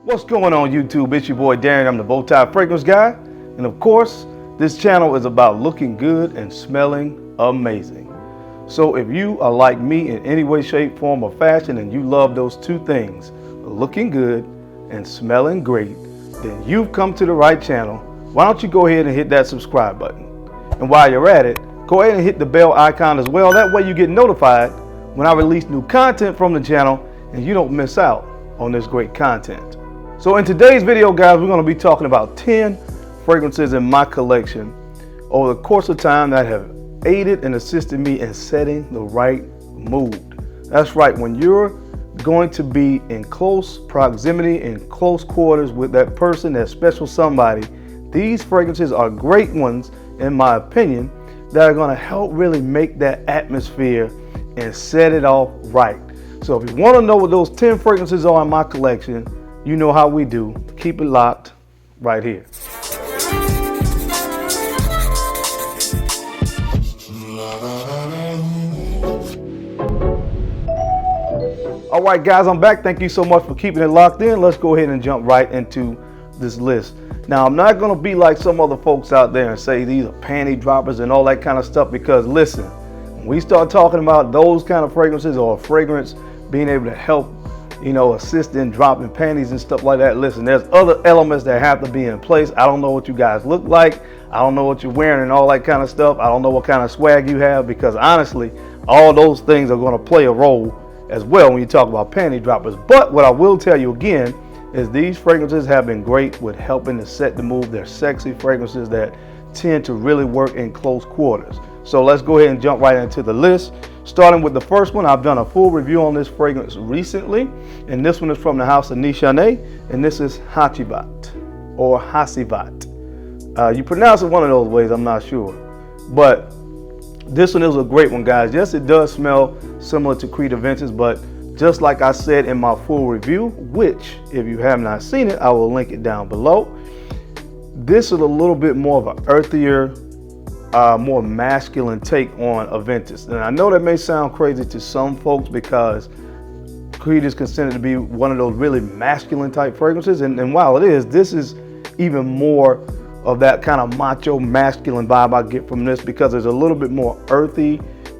What's going on YouTube? It's your boy Darren. I'm the Bowtie Fragranceguy. And of course, this channel is about looking good and smelling amazing. So if you are like me in any way, shape, form, or fashion, and you love those two things, looking good and smelling great, then you've come to the right channel. Why don't you go ahead and hit that subscribe button? And while you're at it, go ahead and hit the bell icon as well. That way you get notified when I release new content from the channel and you don't miss out on this great content. So in today's video, guys, we're going to be talking about 10 fragrances in my collection over the course of time that have aided and assisted me in setting the right mood. That's right, when you're going to be in close proximity, in close quarters with that person, that special somebody, these fragrances are great ones, in my opinion, that are going to help really make that atmosphere and set it off right. So if you want to know what those 10 fragrances are in my collection, you know how we do. Keep it locked right here. All right, guys, I'm back. Thank you so much for keeping it locked in. Let's go ahead and jump right into this list. Now, I'm not going to be like some other folks out there and say these are panty droppers and all that kind of stuff, because listen, when we start talking about those kind of fragrances or a fragrance being able to help, assist in dropping panties and stuff like that, listen, there's other elements that have to be in place. I don't know what you guys look like. I don't know what you're wearing and all that kind of stuff. I don't know what kind of swag you have, because honestly, all those things are going to play a role as well when you talk about panty droppers. But what I will tell you again is these fragrances have been great with helping to set the mood. They're sexy fragrances that tend to really work in close quarters. So let's go ahead and jump right into the list. Starting with the first one, I've done a full review on this fragrance recently, and this one is from the house of NISHANE, and this is Hacivat or Hacivat. You pronounce it one of those ways, I'm not sure, but this one is a great one, guys. Yes, it does smell similar to Creed Aventus, but just like I said in my full review, which if you have not seen it, I will link it down below. This is a little bit more of an earthier, more masculine take on Aventus. And I know that may sound crazy to some folks because Creed is considered to be one of those really masculine type fragrances. And while it is, this is even more of that kind of macho masculine vibe I get from this, because it's a little bit more earthy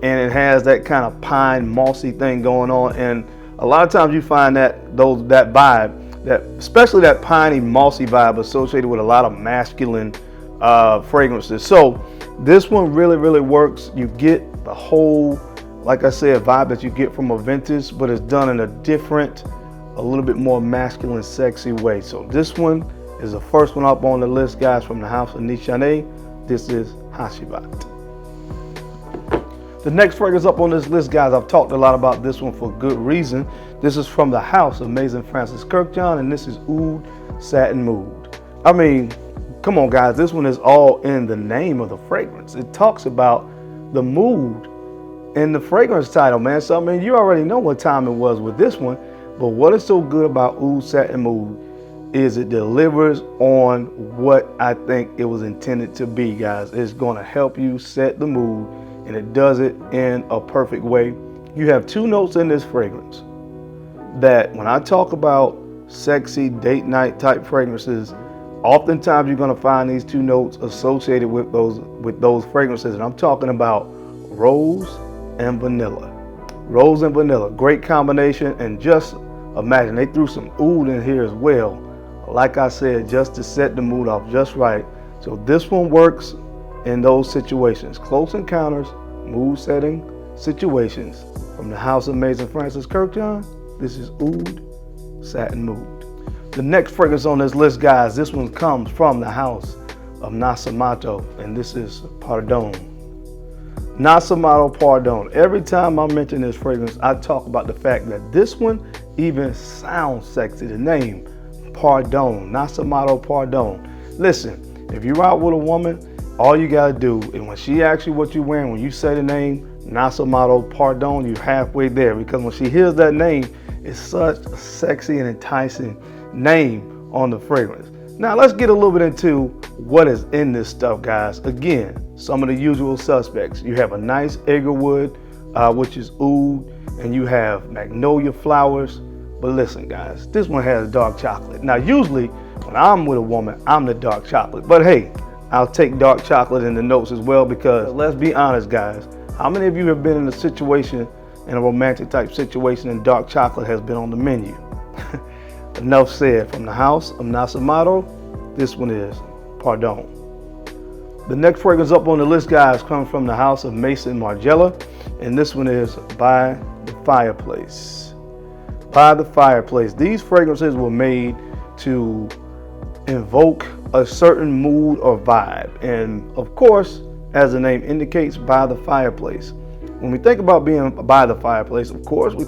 and it has that kind of pine mossy thing going on. And a lot of times you find that vibe, that especially that piney mossy vibe associated with a lot of masculine fragrances. So this one really works. You get the whole, like I said, vibe that you get from Aventus, but it's done in a different, a little bit more masculine, sexy way. So this one is the first one up on the list, guys, from the house of NISHANE. This is Hacivat. The next fragrance up on this list, guys, I've talked a lot about this one for good reason. This is from the house of MAISON and this is Oud Satin Mood. I mean, come on, guys, this one is all in the name of the fragrance. It talks about the mood in the fragrance title, man. So, I mean, you already know what time it was with this one, but what is so good about Oud Satin Mood is it delivers on what I think it was intended to be, guys. It's going to help you set the mood, and it does it in a perfect way. You have two notes in this fragrance that when I talk about sexy date night type fragrances, oftentimes you're going to find these two notes associated with those fragrances, and I'm talking about rose and vanilla. Rose and vanilla, great combination. And just imagine they threw some oud in here as well, like I said, just to set the mood off just right. So this one works in those situations, close encounters, mood setting situations. From the house of MAISON. This is Oud Satin Mood. The next fragrance on this list, guys, this one comes from the house of NASOMATTO, and this is Pardon. NASOMATTO Pardon. Every time I mention this fragrance, I talk about the fact that this one even sounds sexy. The name, Pardon, NASOMATTO Pardon. Listen, if you're out with a woman, all you gotta do is when she asks you what you're wearing, when you say the name NASOMATTO Pardon, you're halfway there, because when she hears that name, it's such a sexy and enticing name on the fragrance. Now let's get a little bit into what is in this stuff, guys. Again, some of the usual suspects. You have a nice Wood, which is oud, and you have magnolia flowers, But listen guys, this one has dark chocolate. Now usually when I'm with a woman, I'm the dark chocolate. But hey, I'll take dark chocolate in the notes as well, because let's be honest guys, how many of you have been in a situation, in a romantic type situation, and dark chocolate has been on the menu? Enough said. From the house of NASOMATTO, this one is Pardon. The next fragrance up on the list guys comes from the house of MAISON Margiela, and this one is By the Fireplace. By the Fireplace. These fragrances were made to invoke a certain mood or vibe, and of course, as the name indicates, by the fireplace. When we think about being by the fireplace, of course, I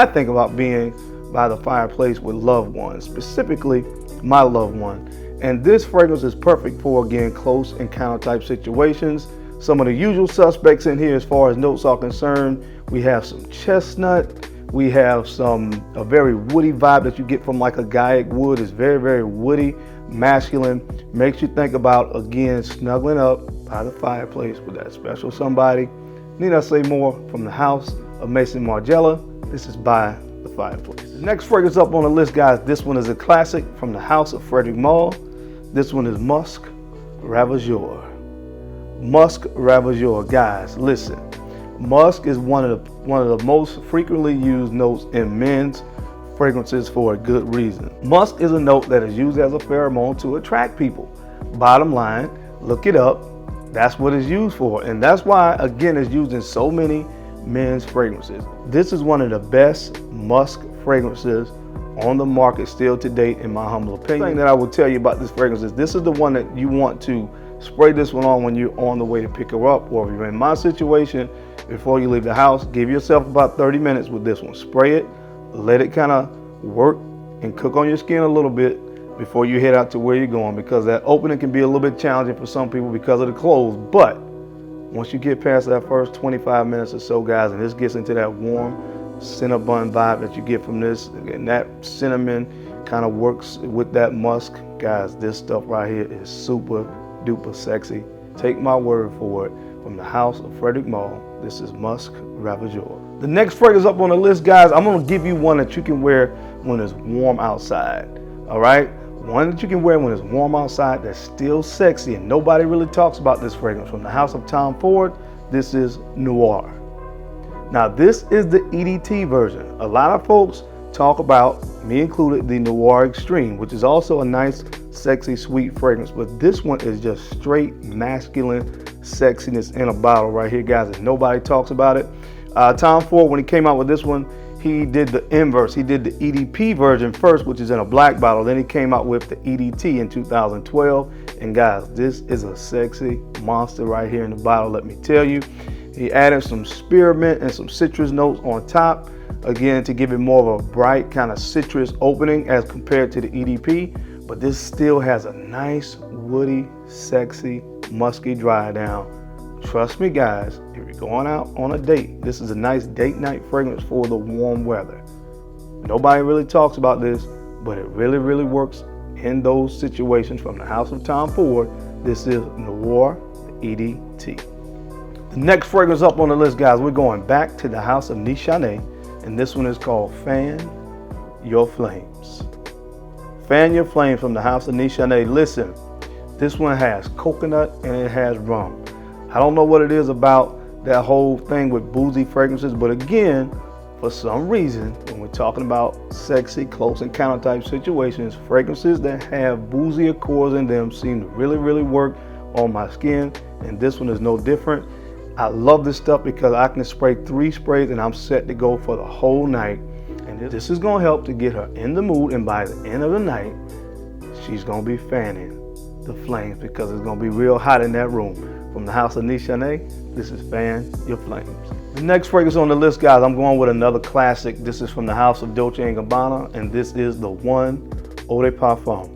think about being by the fireplace with loved ones, specifically my loved one. And this fragrance is perfect for, again, close encounter type situations. Some of the usual suspects in here as far as notes are concerned, we have some chestnut, we have a very woody vibe that you get from like a Oud Wood. It's very, very woody, masculine, makes you think about, again, snuggling up by the fireplace with that special somebody. Need I say more? From the house of MAISON Margiela, this is By the Fireplace. The next fragrance up on the list, guys, this one is a classic from the house of FREDERIC. This one is Musc Ravageur. Musc Ravageur, guys, listen. Musk is one of the most frequently used notes in men's fragrances for a good reason. Musk is a note that is used as a pheromone to attract people. Bottom line, look it up. That's what it's used for, and that's why, again, it's used in so many men's fragrances. This is one of the best musk fragrances on the market still to date, in my humble opinion. The thing that I will tell you about this fragrance is this is the one that you want to spray this one on when you're on the way to pick her up, or if you're in my situation, before you leave the house, give yourself about 30 minutes with this one. Spray it, let it kind of work and cook on your skin a little bit before you head out to where you're going, because that opening can be a little bit challenging for some people because of the clothes. But once you get past that first 25 minutes or so, guys, and this gets into that warm cinnamon vibe that you get from this, and that cinnamon kind of works with that musk, guys, this stuff right here is super duper sexy. Take my word for it. From the house of FREDERIC, this is Musc Ravageur. The next fragrance up on the list, guys, I'm going to give you one that you can wear when it's warm outside. All right? One that you can wear when it's warm outside that's still sexy, and nobody really talks about this fragrance. From the house of Tom Ford, this is Noir. Now, this is the EDT version. A lot of folks talk about, me included, the Noir Extreme, which is also a nice, sexy, sweet fragrance. But this one is just straight masculine sexiness in a bottle right here, guys, and nobody talks about it. Tom Ford, when he came out with this one, he did the inverse. He did the EDP version first, which is in a black bottle. Then he came out with the EDT in 2012. And guys, this is a sexy monster right here in the bottle, let me tell you. He added some spearmint and some citrus notes on top, again, to give it more of a bright kind of citrus opening as compared to the EDP. But this still has a nice, woody, sexy, musky dry down. Trust me, guys, if you're going out on a date, this is a nice date night fragrance for the warm weather. Nobody really talks about this, but it really, really works in those situations. From the house of Tom Ford, this is Noir EDT. The next fragrance up on the list, guys, we're going back to the house of NISHANE, and this one is called Fan Your Flames. Fan Your Flames from the house of NISHANE. Listen, this one has coconut and it has rum. I don't know what it is about that whole thing with boozy fragrances, but again, for some reason, when we're talking about sexy, close encounter type situations, fragrances that have boozy accords in them seem to really, really work on my skin, and this one is no different. I love this stuff because I can spray 3 sprays and I'm set to go for the whole night. And this is gonna help to get her in the mood, and by the end of the night, she's gonna be fanning the flames because it's gonna be real hot in that room. From the house of NISHANE, this is Fan Your Flames. The next fragrance on the list, guys, I'm going with another classic. This is from the house of Dolce & Gabbana, and this is the One Eau de Parfum.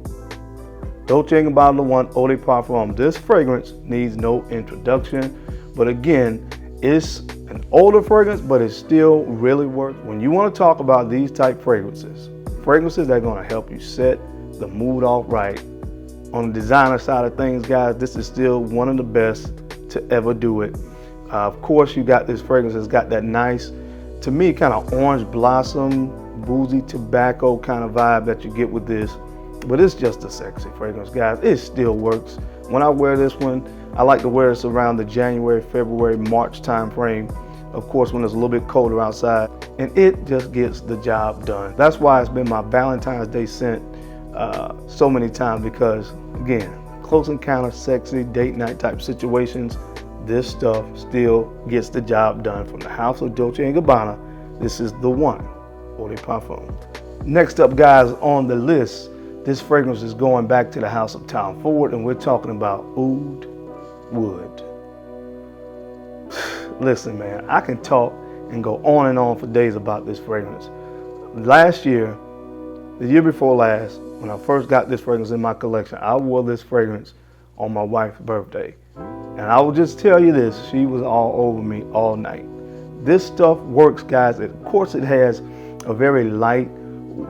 Dolce & Gabbana, the One Eau de Parfum. This fragrance needs no introduction, but again, it's an older fragrance, but it still really works. When you want to talk about these type fragrances that are going to help you set the mood off right, on the designer side of things, guys, this is still one of the best to ever do it. Of course, you got this fragrance that's got that nice, to me, kind of orange blossom boozy tobacco kind of vibe that you get with this, but it's just a sexy fragrance, guys. It still works. When I wear this one, I like to wear this around the January, February, March time frame. Of course, when it's a little bit colder outside, and it just gets the job done. That's why it's been my Valentine's Day scent so many times, because again, close encounter, sexy, date night type situations, this stuff still gets the job done. From the house of Dolce & Gabbana, this is the one, Eau de Parfum. Next up, guys, on the list, this fragrance is going back to the house of Tom Ford, and we're talking about Oud Wood. Listen, man, I can talk and go on and on for days about this fragrance. Last year, the year before last, when I first got this fragrance in my collection, I wore this fragrance on my wife's birthday. And I will just tell you this, she was all over me all night. This stuff works, guys. Of course, it has a very light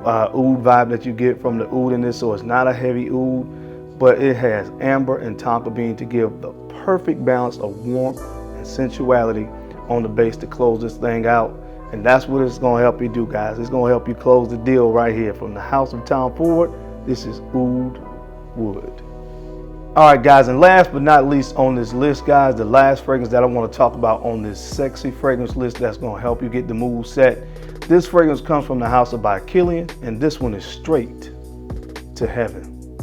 oud vibe that you get from the oud in this, so it's not a heavy oud, but it has amber and tonka bean to give the perfect balance of warmth and sensuality on the base to close this thing out. And that's what it's going to help you do, guys. It's going to help you close the deal right here. From the house of Tom Ford, this is Oud Wood. All right, guys, and last but not least on this list, guys, the last fragrance that I want to talk about on this sexy fragrance list that's going to help you get the mood set. This fragrance comes from the house of by KILIAN, and this one is Straight to Heaven.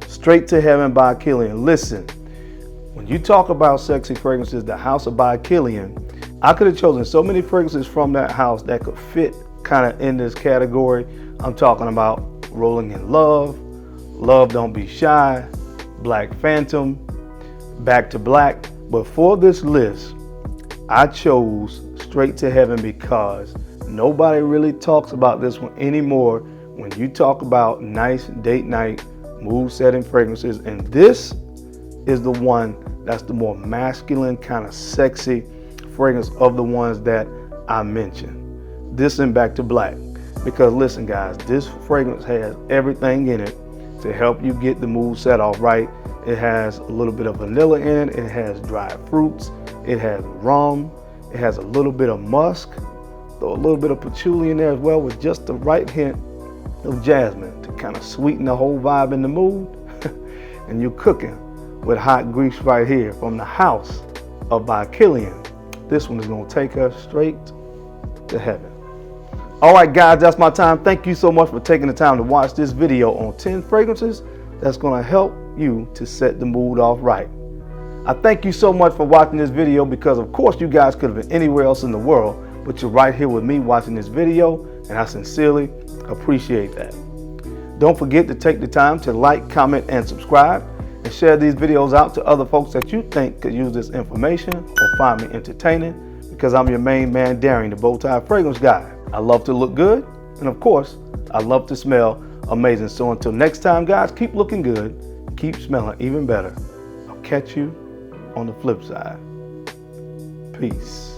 Straight to Heaven by KILIAN. Listen, when you talk about sexy fragrances, the house of by KILIAN, I could have chosen so many fragrances from that house that could fit kind of in this category. I'm talking about Rolling in Love, Love Don't Be Shy, Black Phantom, Back to Black. But for this list, I chose Straight to Heaven because nobody really talks about this one anymore when you talk about nice date night, mood setting fragrances. And this is the one that's the more masculine, kind of sexy fragrance of the ones that I mentioned. This and Back to Black. Because listen, guys, this fragrance has everything in it to help you get the mood set off right. It has a little bit of vanilla in it. It has dried fruits. It has rum. It has a little bit of musk. Throw a little bit of patchouli in there as well, with just the right hint of jasmine to kind of sweeten the whole vibe in the mood. And you're cooking with hot grease right here from the house of by KILIAN. This one is going to take us straight to heaven. All right, guys, that's my time. Thank you so much for taking the time to watch this video on 10 fragrances that's going to help you to set the mood off right. I thank you so much for watching this video, because of course you guys could have been anywhere else in the world, but you're right here with me watching this video, and I sincerely appreciate that. Don't forget to take the time to like, comment, and subscribe, and share these videos out to other folks that you think could use this information or find me entertaining, because I'm your main man, Darren, the Bowtie Fragrance Guy. I love to look good, and of course, I love to smell amazing. So until next time, guys, keep looking good, keep smelling even better. I'll catch you on the flip side. Peace.